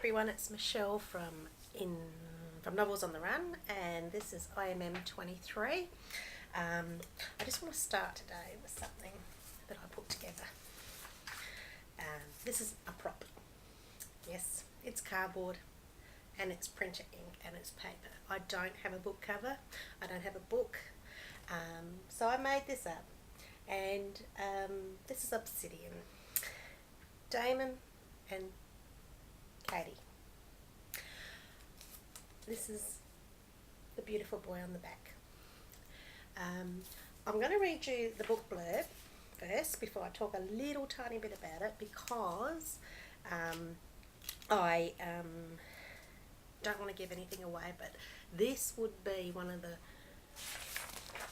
everyone, it's Michelle from Novels on the Run, and this is IMM 23. I just want to start today with something that I put together. This is a prop. Yes, it's cardboard and it's printer ink and it's paper. I don't have a book cover. I don't have a book. So I made this up, and this is obsidian. Damon and Katie. This is the beautiful boy on the back. I'm going to read you the book blurb first before I talk a little tiny bit about it, because I don't want to give anything away, but this would be one of the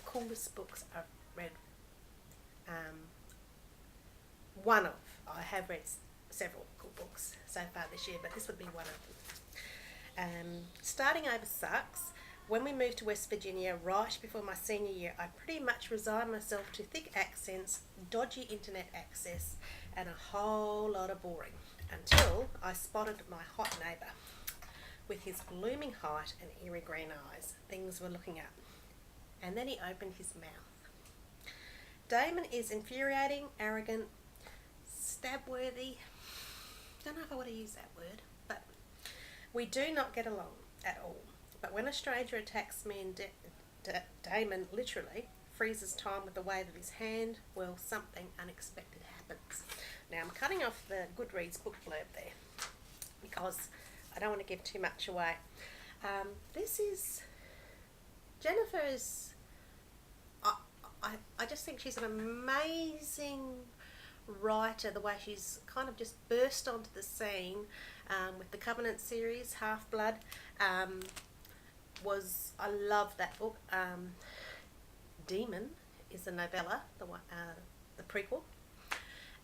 coolest books I've read. I have read several cool books so far this year, but this would be one of them. Starting over sucks. When we moved to West Virginia right before my senior year, I pretty much resigned myself to thick accents, dodgy internet access, and a whole lot of boring, until I spotted my hot neighbour. With his glooming height and eerie green eyes, things were looking up. And then he opened his mouth. Damon is infuriating, arrogant, stab-worthy. Don't know if I want to use that word, but we do not get along at all. But when a stranger attacks me, and Damon literally freezes time with the wave of his hand, well, something unexpected happens. Now, I'm cutting off the Goodreads book blurb there because I don't want to give too much away. This is Jennifer's. I just think she's an amazing writer. The way she's kind of just burst onto the scene with the Covenant series, Half-Blood. I love that book. Demon is the novella, the prequel,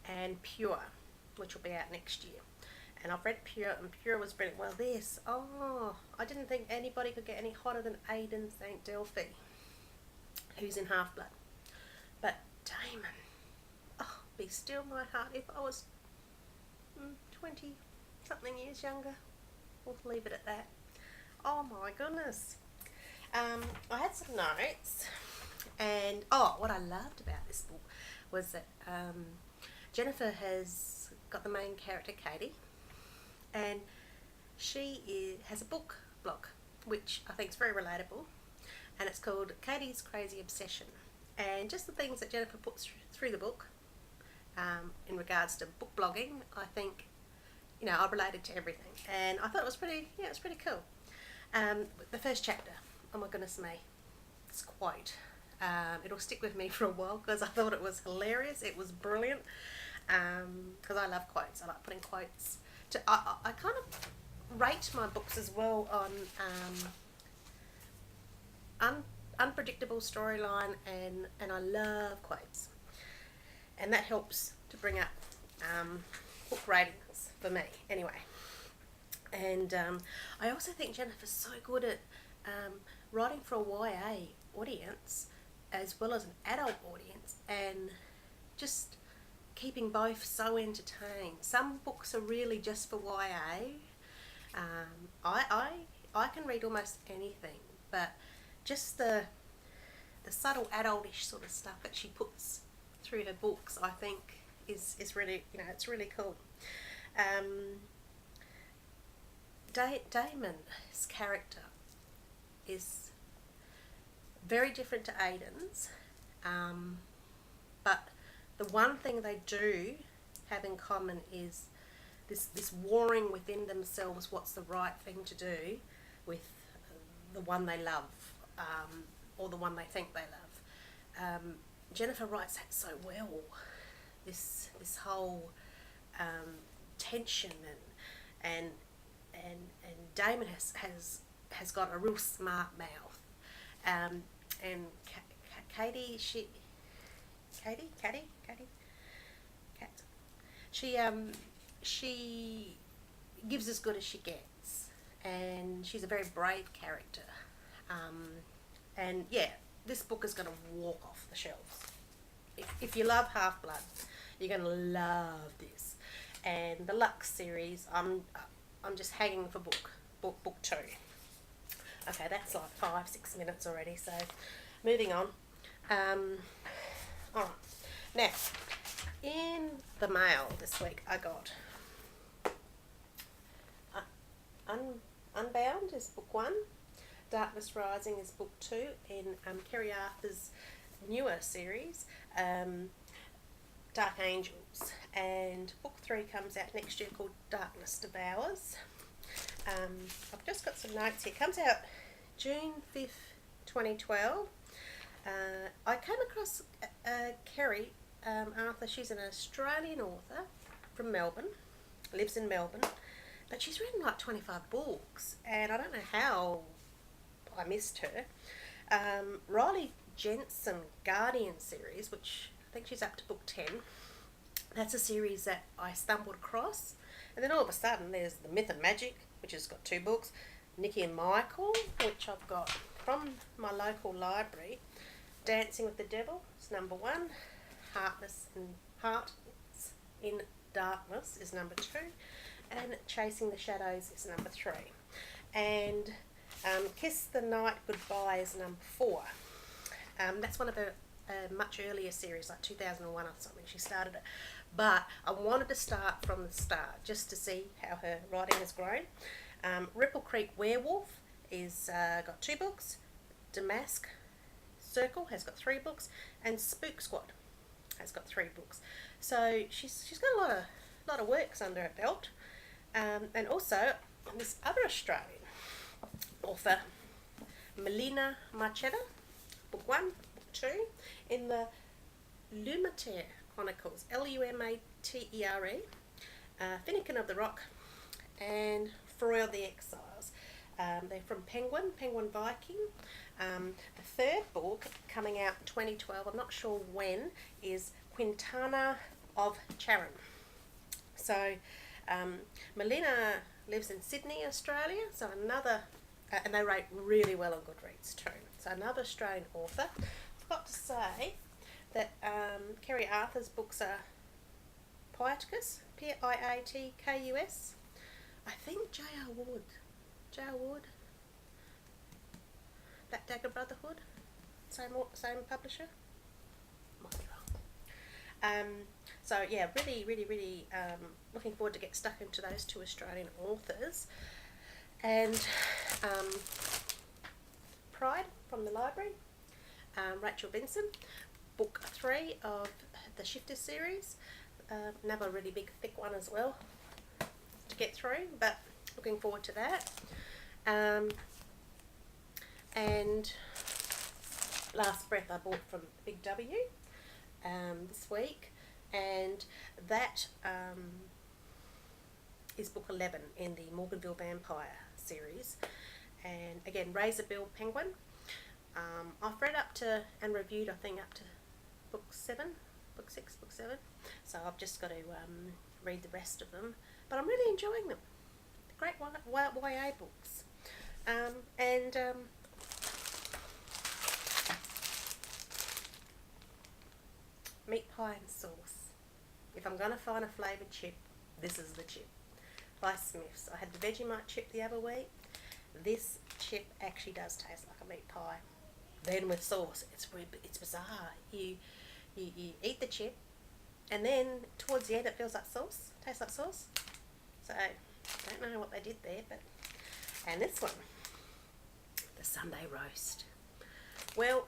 and Pure, which will be out next year. And I've read Pure, and Pure was brilliant. Well, I didn't think anybody could get any hotter than Aidan St. Delphi, who's in Half-Blood. But Damon, be still my heart. If I was 20 something years younger, we'll leave it at that. Oh my goodness. I had some notes, and what I loved about this book was that Jennifer has got the main character, Katie, and she has a book blog, which I think is very relatable, and it's called Katie's Crazy Obsession. And just the things that Jennifer puts through the book in regards to book blogging, I think, I related to everything, and I thought it was pretty cool. The first chapter, oh my goodness me, this quote, it'll stick with me for a while because I thought it was hilarious. It was brilliant, because I love quotes. I like putting quotes. I kind of rate my books as well on unpredictable storyline, and I love quotes, and that helps to bring up book ratings for me anyway. And I also think Jennifer's so good at writing for a YA audience as well as an adult audience, and just keeping both so entertained. Some books are really just for YA. I can read almost anything, but just the subtle adultish sort of stuff that she puts through her books, I think is really, it's really cool. Damon's character is very different to Aidan's, but the one thing they do have in common is this warring within themselves, what's the right thing to do with the one they love, or the one they think they love. Jennifer writes that so well. This whole tension and Damon has got a real smart mouth, and Katie, she gives as good as she gets, and she's a very brave character. And yeah, this book is going to walk off the shelves. If you love Half-Blood, you're going to love this. And the Lux series, I'm just hanging for book 2. Okay, that's like 5-6 minutes already, so moving on. Alright, now, in the mail this week I got Unbound is book 1, Darkness Rising is book 2 in Kerry Arthur's newer series, Dark Angels, and book 3 comes out next year called Darkness Devours. I've just got some notes here. It comes out June 5th, 2012. I came across Kerry Arthur. She's an Australian author from Melbourne, lives in Melbourne, but she's written like 25 books, and I don't know how I missed her. Riley Jensen Guardian series, which I think she's up to book 10. That's a series that I stumbled across, and then all of a sudden there's The Myth and Magic, which has got 2 books, Nikki and Michael, which I've got from my local library, Dancing with the Devil is number 1, Hearts in Darkness is number 2, and Chasing the Shadows is number 3, and Kiss the Night Goodbye is number 4. That's one of her much earlier series, like 2001 or something. She started it, but I wanted to start from the start just to see how her writing has grown. Ripple Creek Werewolf is got 2 books. Damask Circle has got 3 books, and Spook Squad has got 3 books. So she's got a lot of works under her belt, and also this other Australian author, Melina Marchetta, book 1, book 2, in the Lumatere Chronicles, Lumatere, Finnegan of the Rock, and Froyle the Exiles. They're from Penguin Viking. The 3rd book coming out in 2012, I'm not sure when, is Quintana of Charon. So Melina lives in Sydney, Australia, so another, and they rate really well on Goodreads too. So another Australian author. I forgot to say that Kerry Arthur's books are Piatkus, Piatkus. I think J.R. Wood, Black Dagger Brotherhood, same publisher. Might be wrong. So yeah, really looking forward to get stuck into those 2 Australian authors. And Pride from the library, Rachel Benson, book 3 of the Shifter series, another really big thick one as well to get through, but looking forward to that. And Last Breath I bought from Big W this week, and that is book 11 in the Morganville Vampire series, and again Razorbill Penguin. I've read up to and reviewed I think up to book 7, book 6, book 7, so I've just got to read the rest of them, but I'm really enjoying them. Great YA books. Meat pie and sauce. If I'm going to find a flavoured chip, this is the chip. By Smith's. I had the Vegemite chip the other week. This chip actually does taste like a meat pie. Then with sauce, it's bizarre. You eat the chip, and then towards the end it feels like sauce. Tastes like sauce. So I don't know what they did there, but and this one, the Sunday roast. Well,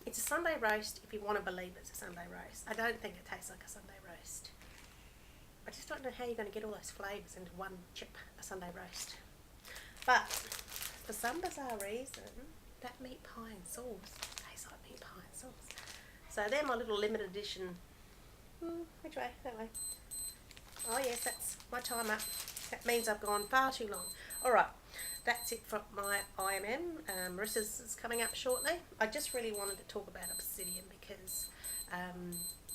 it's a Sunday roast if you want to believe it's a Sunday roast. I don't think it tastes like a Sunday roast. I just don't know how you're going to get all those flavours into one chip, a Sunday roast. But for some bizarre reason, that meat pie and sauce tastes like meat pie and sauce. So they're my little limited edition. Which way? That way. Oh yes, that's my time up. That means I've gone far too long. Alright, that's it for my IMM. Marissa's is coming up shortly. I just really wanted to talk about Obsidian because,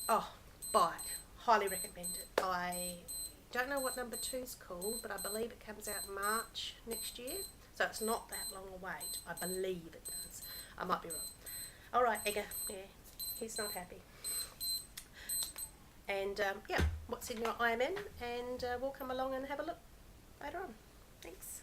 buy it. Highly recommend it. I don't know what number 2's called, but I believe it comes out March next year. So it's not that long a wait. I believe it does. I might be wrong. Alright, Edgar. Yeah, he's not happy. And what's in your IMN? And we'll come along and have a look. later on. Thanks.